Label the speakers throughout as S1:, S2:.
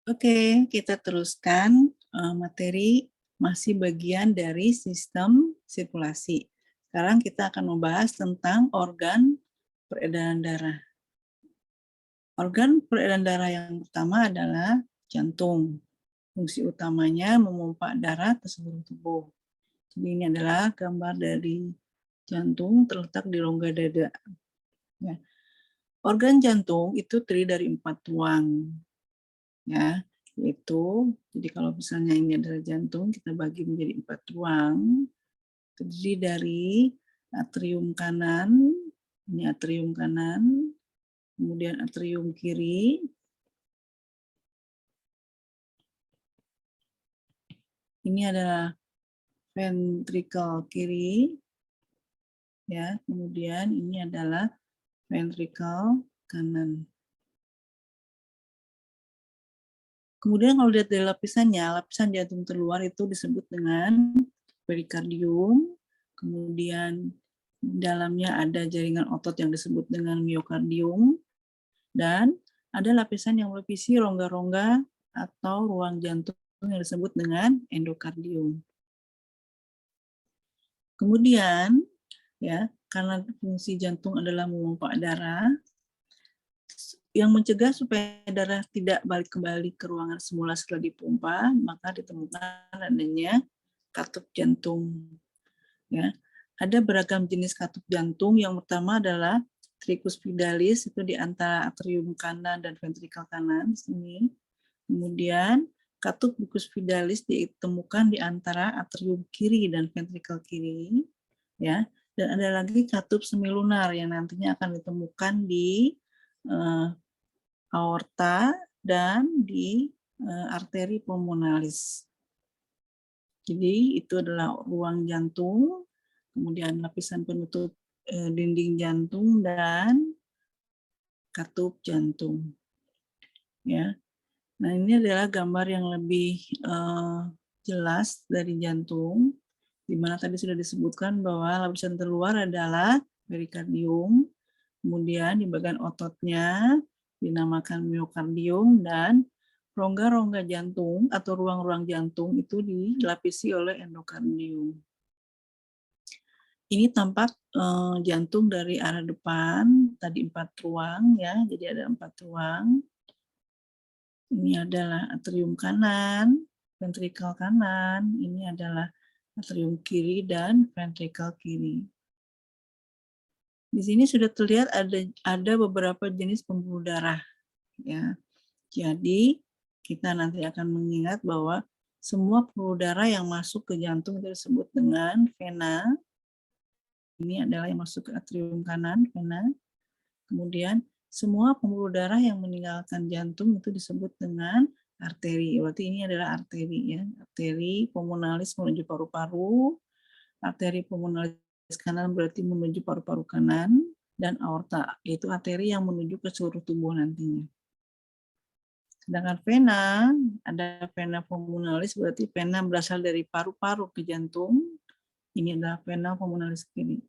S1: Oke, kita teruskan materi masih bagian dari sistem sirkulasi. Sekarang kita akan membahas tentang organ peredaran darah. Organ peredaran darah yang pertama adalah jantung. Fungsi utamanya memompa darah ke seluruh tubuh. Jadi ini adalah gambar dari jantung terletak di rongga dada. Ya. Organ jantung itu terdiri dari 4 tuang. Ya, yaitu jadi kalau misalnya ini adalah jantung, kita bagi menjadi 4 tuang, terdiri dari atrium kanan, ini atrium kanan, kemudian atrium kiri, ini adalah ventricle kiri, ya, kemudian ini adalah ventricle kanan. Kemudian kalau lihat dari lapisannya, lapisan jantung terluar itu disebut dengan perikardium, kemudian di dalamnya ada jaringan otot yang disebut dengan miokardium, dan ada lapisan yang melapisi rongga-rongga atau ruang jantung yang disebut dengan endokardium. Kemudian, ya, karena fungsi jantung adalah memompa darah, yang mencegah supaya darah tidak balik kembali ke ruangan semula setelah dipompa, maka ditemukan adanya katup jantung. Ya, ada beragam jenis katup jantung. Yang pertama adalah tricuspidalis, itu di antara atrium kanan dan ventrikel kanan sini. Kemudian katup bicuspidalis ditemukan di antara atrium kiri dan ventrikel kiri. Ya, dan ada lagi katup semilunar yang nantinya akan ditemukan di aorta dan di arteri pulmonalis. Jadi itu adalah ruang jantung, kemudian lapisan penutup dinding jantung dan katup jantung. Ya, nah ini adalah gambar yang lebih jelas dari jantung, di mana tadi sudah disebutkan bahwa lapisan terluar adalah perikardium, kemudian di bagian ototnya dinamakan miokardium, dan rongga-rongga jantung atau ruang-ruang jantung itu dilapisi oleh endokardium. Ini tampak jantung dari arah depan, tadi 4 ruang ya, jadi ada 4 ruang. Ini adalah atrium kanan, ventrikel kanan, ini adalah atrium kiri dan ventrikel kiri. Di sini sudah terlihat ada beberapa jenis pembuluh darah, ya. Jadi kita nanti akan mengingat bahwa semua pembuluh darah yang masuk ke jantung itu disebut dengan vena. Ini adalah yang masuk ke atrium kanan, vena. Kemudian semua pembuluh darah yang meninggalkan jantung itu disebut dengan arteri. Berarti ini adalah arteri, ya. Arteri pulmonalis menuju paru-paru, arteri pulmonalis kanan berarti menuju paru-paru kanan, dan aorta, yaitu arteri yang menuju ke seluruh tubuh nantinya. Sedangkan vena, ada vena pulmonalis berarti vena berasal dari paru-paru ke jantung. Ini adalah vena pulmonalis kiri.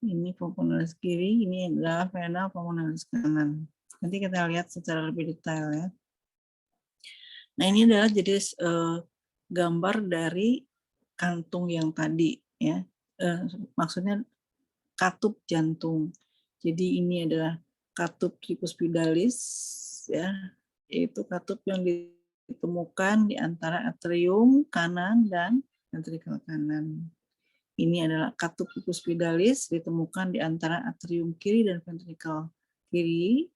S1: Ini pulmonalis kiri, ini adalah vena pulmonalis kanan. Nanti kita lihat secara lebih detail ya. Nah ini adalah jenis gambar dari kantung yang tadi ya. Maksudnya katup jantung. Jadi ini adalah katup tricuspidalis ya, yaitu katup yang ditemukan di antara atrium kanan dan ventrikel kanan. Ini adalah katup tricuspidalis ditemukan di antara atrium kiri dan ventrikel kiri.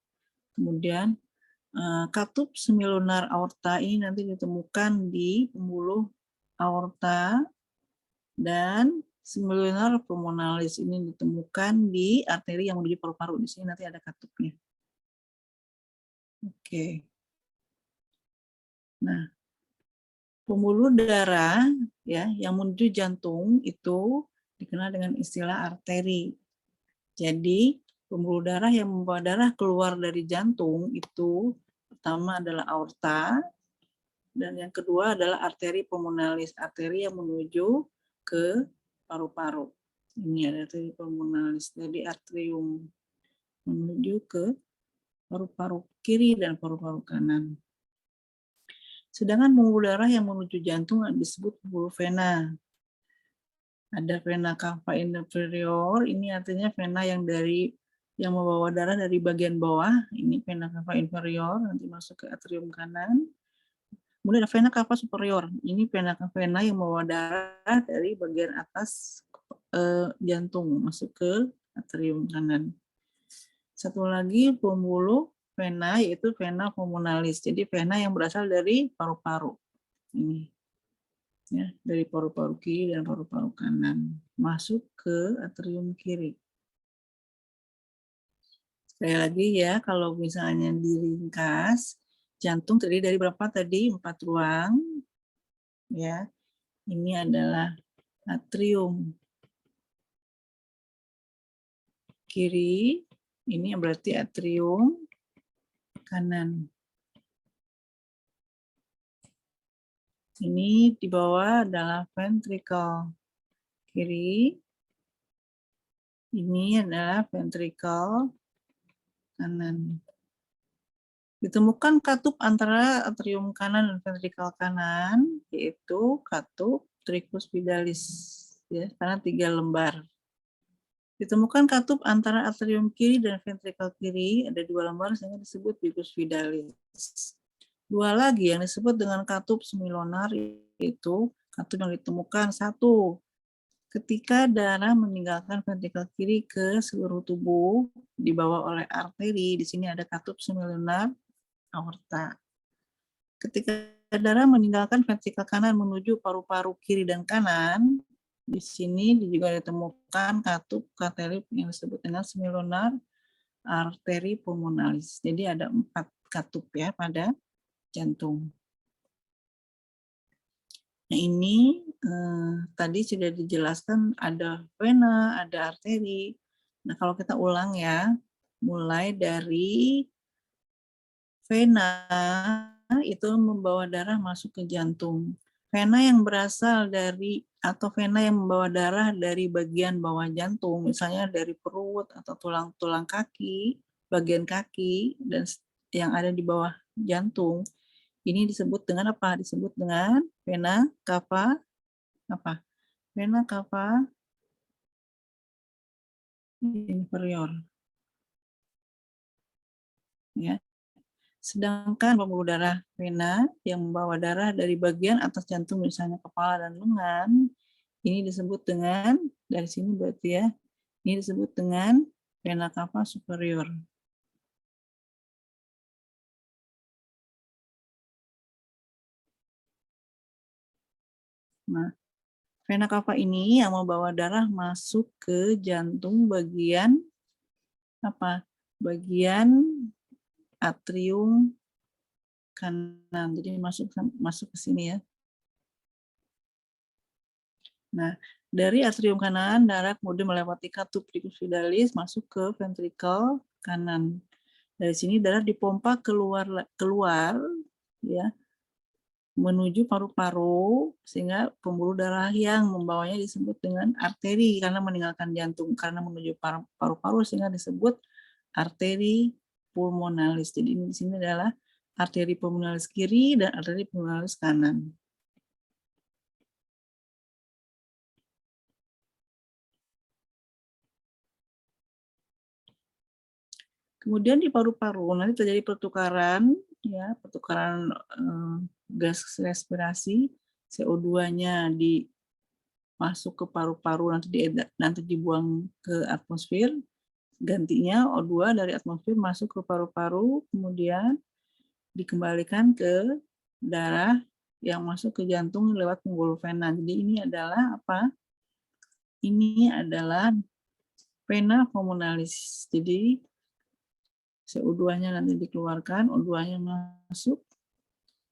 S1: Kemudian katup semilunar aorta ini nanti ditemukan di pembuluh aorta, dan semilunar pulmonalis ini ditemukan di arteri yang menuju paru-paru. Di sini nanti ada katupnya. Oke. Nah, pembuluh darah ya yang menuju jantung itu dikenal dengan istilah arteri. Jadi, pembuluh darah yang membawa darah keluar dari jantung itu pertama adalah aorta, dan yang kedua adalah arteri pulmonalis, arteri yang menuju ke paru-paru. Ini ada arteri pulmonalis, jadi atrium menuju ke paru-paru kiri dan paru-paru kanan. Sedangkan pembuluh darah yang menuju jantung disebut pembuluh vena. Ada vena cava inferior, ini artinya vena yang membawa darah dari bagian bawah, ini vena cava inferior, nanti masuk ke atrium kanan. Kemudian ada vena cava superior, ini vena yang membawa darah dari bagian atas jantung, masuk ke atrium kanan. Satu lagi pembuluh vena, yaitu vena pulmonalis, jadi vena yang berasal dari paru-paru. Ini. Ya, dari paru-paru kiri dan paru-paru kanan masuk ke atrium kiri. Sekali lagi ya, kalau misalnya diringkas, jantung terdiri dari berapa tadi? 4 ruang. Ya, ini adalah atrium kiri, ini berarti atrium kanan. Ini di bawah adalah ventricle kiri. Ini adalah ventricle kanan. Ditemukan katup antara atrium kanan dan ventricle kanan, yaitu katup tricuspidalis, ya, karena 3 lembar. Ditemukan katup antara atrium kiri dan ventricle kiri, ada 2 lembar sehingga disebut tricuspidalis. 2 lagi yang disebut dengan katup semilunar, yaitu katup yang ditemukan 1 ketika darah meninggalkan ventricle kiri ke seluruh tubuh dibawa oleh arteri. Di sini ada katup semilunar aorta. Ketika darah meninggalkan ventricle kanan menuju paru-paru kiri dan kanan, di sini juga ditemukan katup katelip yang disebut dengan semilunar arteri pulmonalis. Jadi ada 4 katup ya pada jantung. Nah ini tadi sudah dijelaskan ada vena, ada arteri. Nah kalau kita ulang ya, mulai dari vena itu membawa darah masuk ke jantung. Vena yang berasal dari atau vena yang membawa darah dari bagian bawah jantung, misalnya dari perut atau tulang-tulang kaki, bagian kaki dan yang ada di bawah jantung. Ini disebut dengan apa? Disebut dengan vena cava apa? Vena cava inferior. Ya. Sedangkan pembuluh darah vena yang membawa darah dari bagian atas jantung, misalnya kepala dan lengan, ini disebut dengan, dari sini berarti ya, ini disebut dengan vena cava superior. Nah, vena cava ini yang membawa darah masuk ke jantung bagian apa? Bagian atrium kanan. Jadi masuk ke sini ya. Nah, dari atrium kanan darah kemudian melewati katup tricuspidalis masuk ke ventricle kanan. Dari sini darah dipompa keluar ya menuju paru-paru, sehingga pembuluh darah yang membawanya disebut dengan arteri karena meninggalkan jantung, karena menuju paru-paru sehingga disebut arteri pulmonalis. Jadi di sini adalah arteri pulmonalis kiri dan arteri pulmonalis kanan. Kemudian di paru-paru nanti terjadi pertukaran ya, pertukaran gas respirasi, CO2-nya masuk ke paru-paru, nanti dibuang ke atmosfer, gantinya O2 dari atmosfer masuk ke paru-paru, kemudian dikembalikan ke darah yang masuk ke jantung lewat pembuluh vena. Jadi ini adalah apa? Ini adalah vena pulmonalis. Jadi CO2-nya nanti dikeluarkan, O2-nya masuk,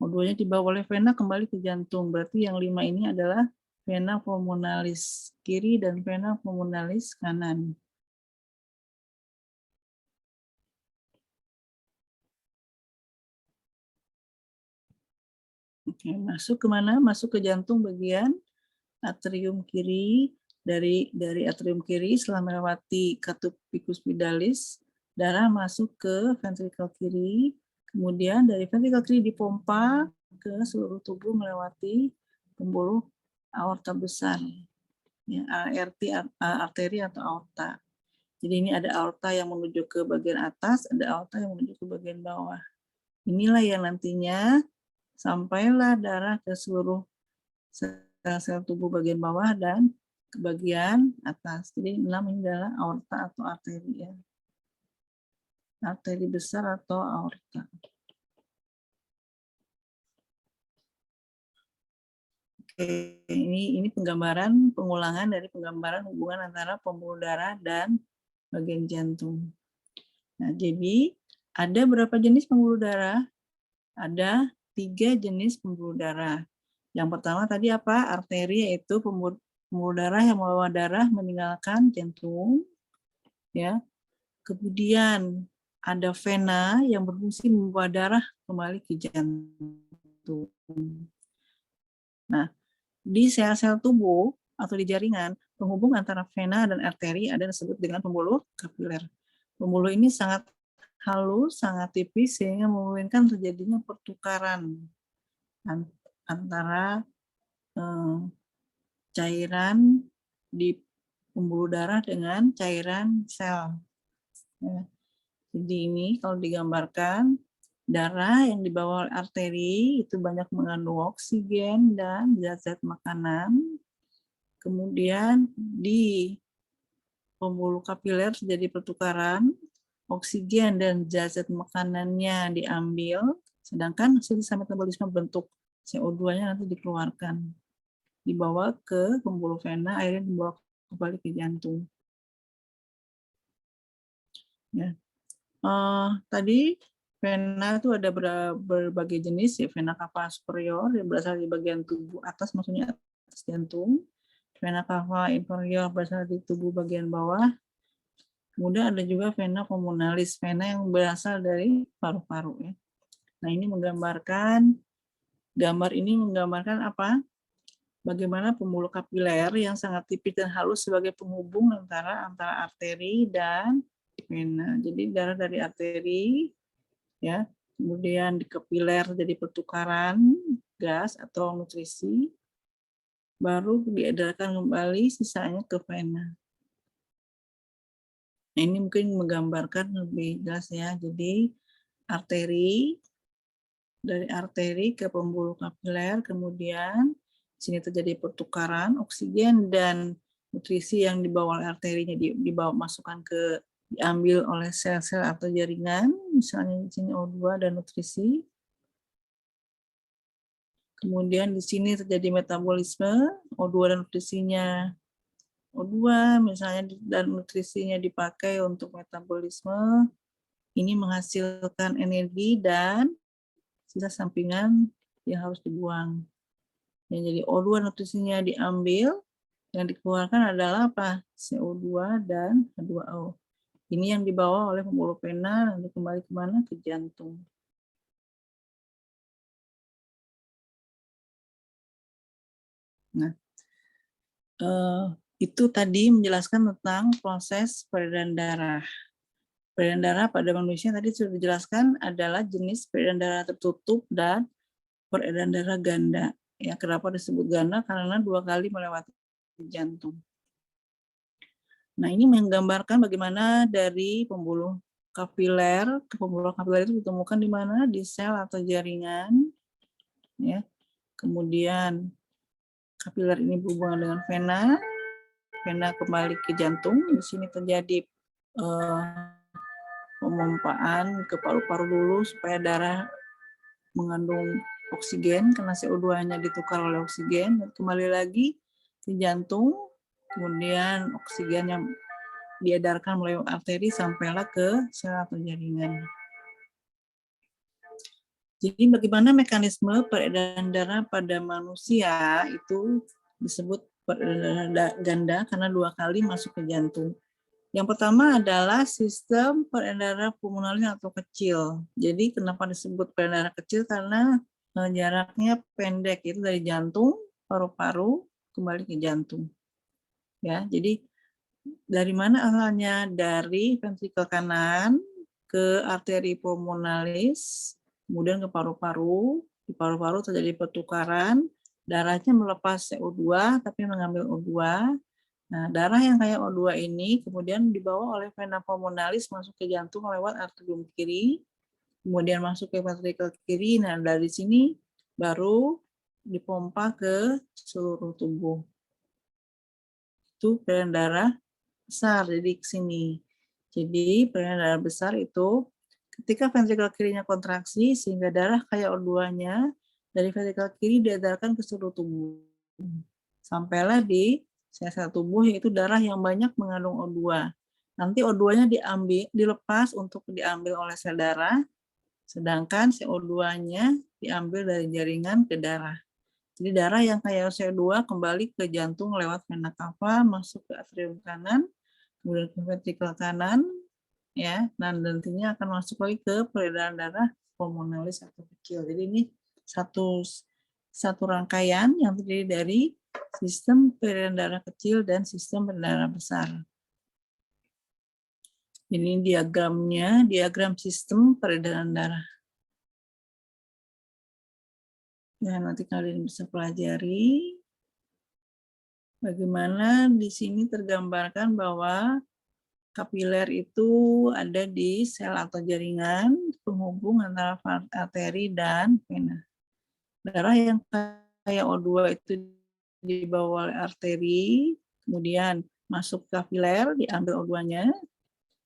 S1: O2-nya dibawa oleh vena kembali ke jantung. Berarti yang 5 ini adalah vena pulmonalis kiri dan vena pulmonalis kanan. Oke, masuk ke mana? Masuk ke jantung bagian atrium kiri. Dari atrium kiri setelah melewati katup tricuspidalis darah masuk ke ventrikel kiri, kemudian dari ventrikel kiri dipompa ke seluruh tubuh melewati pembuluh aorta besar, ya, arteri atau aorta. Jadi ini ada aorta yang menuju ke bagian atas, ada aorta yang menuju ke bagian bawah. Inilah yang nantinya sampailah darah ke seluruh sel-sel tubuh bagian bawah dan ke bagian atas. Jadi ini adalah aorta atau arteri, ya. Arteri besar atau aorta. Oke, ini penggambaran pengulangan dari penggambaran hubungan antara pembuluh darah dan bagian jantung. Nah, jadi ada berapa jenis pembuluh darah? Ada 3 jenis pembuluh darah. Yang pertama tadi apa? Arteri, yaitu pembuluh darah yang membawa darah meninggalkan jantung, ya. Kemudian ada vena yang berfungsi membawa darah kembali ke jantung. Nah, di sel-sel tubuh atau di jaringan, penghubung antara vena dan arteri ada disebut dengan pembuluh kapiler. Pembuluh ini sangat halus, sangat tipis, sehingga memungkinkan terjadinya pertukaran antara cairan di pembuluh darah dengan cairan sel. Ya. Jadi ini kalau digambarkan, darah yang dibawa oleh arteri itu banyak mengandung oksigen dan zat-zat makanan. Kemudian di pembuluh kapiler terjadi pertukaran, oksigen dan zat-zat makanannya diambil, sedangkan hasil sisa metabolisme bentuk CO2-nya nanti dikeluarkan, dibawa ke pembuluh vena, akhirnya dibawa kembali ke jantung. Ya. Tadi vena itu ada berbagai jenis, ya. Vena cava superior yang berasal di bagian tubuh atas, maksudnya atas jantung. Vena cava inferior berasal di tubuh bagian bawah. Kemudian ada juga vena pulmonalis, vena yang berasal dari paru-paru, ya. Nah, gambar ini menggambarkan apa? Bagaimana pembuluh kapiler yang sangat tipis dan halus sebagai penghubung antara arteri dan vena. Jadi darah dari arteri, ya, kemudian di kapiler jadi pertukaran gas atau nutrisi, baru diedarkan kembali sisanya ke vena. Nah, ini mungkin menggambarkan lebih jelas, ya. Jadi dari arteri ke pembuluh kapiler, kemudian di sini terjadi pertukaran oksigen dan nutrisi yang dibawa oleh arterinya diambil oleh sel-sel atau jaringan, misalnya di sini O2 dan nutrisi. Kemudian di sini terjadi metabolisme, O2 dan nutrisinya. O2 misalnya dan nutrisinya dipakai untuk metabolisme, ini menghasilkan energi dan sisa sampingan yang harus dibuang. Yang jadi O2 nutrisinya diambil, yang dikeluarkan adalah apa? CO2 dan H2O. Ini yang dibawa oleh pembuluh vena, lalu kembali kemana? Ke jantung. Nah, itu tadi menjelaskan tentang proses peredaran darah. Peredaran darah pada manusia tadi sudah dijelaskan adalah jenis peredaran darah tertutup dan peredaran darah ganda. Ya, kenapa disebut ganda? Karena 2 kali melewati jantung. Nah, ini menggambarkan bagaimana dari pembuluh kapiler ke pembuluh kapiler itu ditemukan di mana? Di sel atau jaringan. Ya. Kemudian kapiler ini berhubungan dengan vena. Vena kembali ke jantung. Di sini terjadi pemompaan ke paru-paru dulu supaya darah mengandung oksigen karena CO2-nya ditukar oleh oksigen, dan kembali lagi ke jantung, kemudian oksigen yang diedarkan melalui arteri sampailah ke sel atau jaringan. Jadi bagaimana mekanisme peredaran darah pada manusia itu disebut peredaran ganda karena 2 kali masuk ke jantung. Yang pertama adalah sistem peredaran pulmonalis atau kecil. Jadi kenapa disebut peredaran kecil? Karena jaraknya pendek, itu dari jantung, paru-paru, kembali ke jantung. Ya, jadi Dari mana asalnya? Dari ventrikel kanan ke arteri pulmonalis, kemudian ke paru-paru. Di paru-paru terjadi pertukaran, darahnya melepas CO2 tapi mengambil O2. Nah, darah yang kayak O2 ini kemudian dibawa oleh vena pulmonalis masuk ke jantung lewat arterium kiri, kemudian masuk ke ventrikel kiri. Nah, dari sini baru dipompa ke seluruh tubuh. Itu peredaran darah besar, jadi ke sini. Jadi peredaran darah besar itu ketika ventrikel kirinya kontraksi sehingga darah kayak O2-nya dari ventrikel kiri diedarkan ke seluruh tubuh. Sampailah di sel-sel tubuh yaitu darah yang banyak mengandung O2. Nanti O2-nya dilepas untuk diambil oleh sel darah, sedangkan CO2-nya diambil dari jaringan ke darah. Jadi darah yang kayak CO2 kembali ke jantung lewat vena cava, masuk ke atrium kanan, kemudian ke ventrikel kanan, ya, dan nantinya akan masuk lagi ke peredaran darah pulmonalis atau kecil. Jadi ini satu rangkaian yang terdiri dari sistem peredaran darah kecil dan sistem peredaran darah besar. Ini diagramnya, diagram sistem peredaran darah. Ya, nanti kalian bisa pelajari bagaimana di sini tergambarkan bahwa kapiler itu ada di sel atau jaringan penghubung antara arteri dan vena. Darah yang kayak O2 itu dibawa oleh arteri, kemudian masuk kapiler, diambil O2-nya,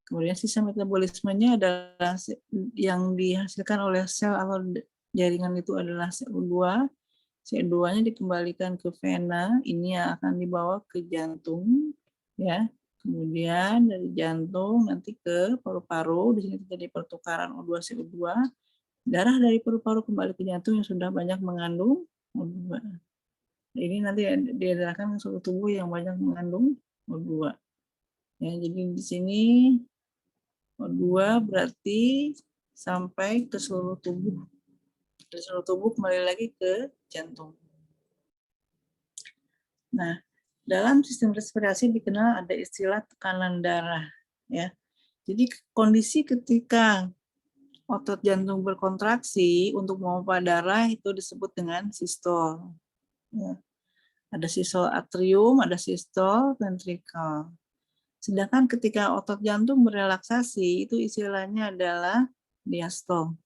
S1: kemudian sisa metabolismenya adalah yang dihasilkan oleh sel atau jaringan itu adalah CO2. CO2-nya dikembalikan ke vena, ini yang akan dibawa ke jantung, ya. Kemudian dari jantung nanti ke paru-paru, di sini terjadi pertukaran O2 CO2. Darah dari paru-paru kembali ke jantung yang sudah banyak mengandung O2. Ini nanti diedarkan ke seluruh tubuh yang banyak mengandung O2. Ya, jadi di sini O2 berarti sampai ke seluruh tubuh. Dari seluruh tubuh kembali lagi ke jantung. Nah, dalam sistem respirasi dikenal ada istilah tekanan darah, ya. Jadi kondisi ketika otot jantung berkontraksi untuk memompa darah itu disebut dengan sistol. Ya. Ada sistol atrium, ada sistol ventrikel. Sedangkan ketika otot jantung berelaksasi itu istilahnya adalah diastol.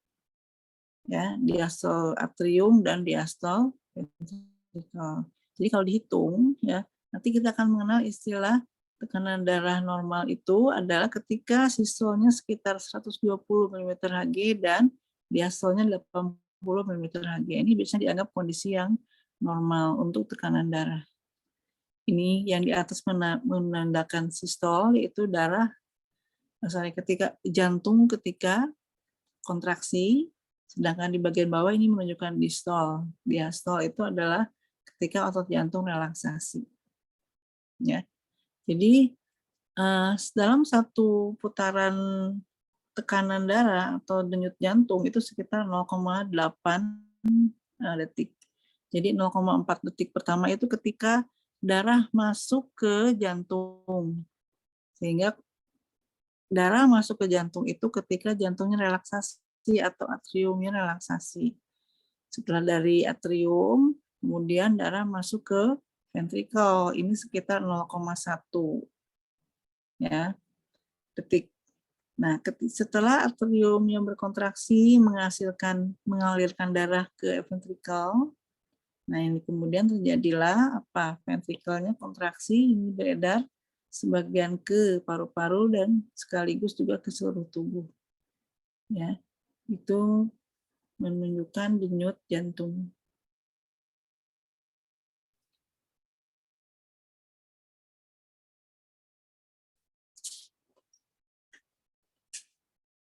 S1: Ya, diastol atrium dan diastol ventrikel. Jadi kalau dihitung ya, nanti kita akan mengenal istilah tekanan darah normal itu adalah ketika sistolnya sekitar 120 mm Hg dan diastolnya 80 mm Hg. Ini biasanya dianggap kondisi yang normal untuk tekanan darah. Ini yang di atas menandakan sistol, yaitu darah, ketika jantung ketika kontraksi, sedangkan di bagian bawah ini menunjukkan diastol. Diastol itu adalah ketika otot jantung relaksasi. Ya. Jadi dalam satu putaran tekanan darah atau denyut jantung itu sekitar 0,8 detik. Jadi 0,4 detik pertama itu ketika darah masuk ke jantung. Sehingga darah masuk ke jantung itu ketika jantungnya relaksasi atau atriumnya relaksasi. Setelah dari atrium, kemudian darah masuk ke ventrikel. Ini sekitar 0,1 ya, detik. Nah, setelah atrium yang berkontraksi mengalirkan darah ke ventrikel, nah ini kemudian terjadilah apa? Ventrikelnya kontraksi, ini beredar sebagian ke paru-paru dan sekaligus juga ke seluruh tubuh. Ya, itu menunjukkan denyut jantung.